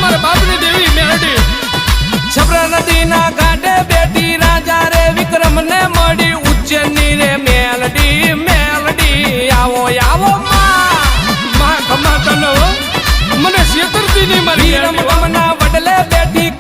મારા બાપની દેવી મેરડી છપરા નદીના ઘાટે બેઠી રાજા રે વિક્રમ ને મળી ઉજ્જૈનની રે મેલડી મેલડી આવો આવો માં કમાતા ન હો મને શેતરતી નહીં મારી રમતમના વડલે બેઠી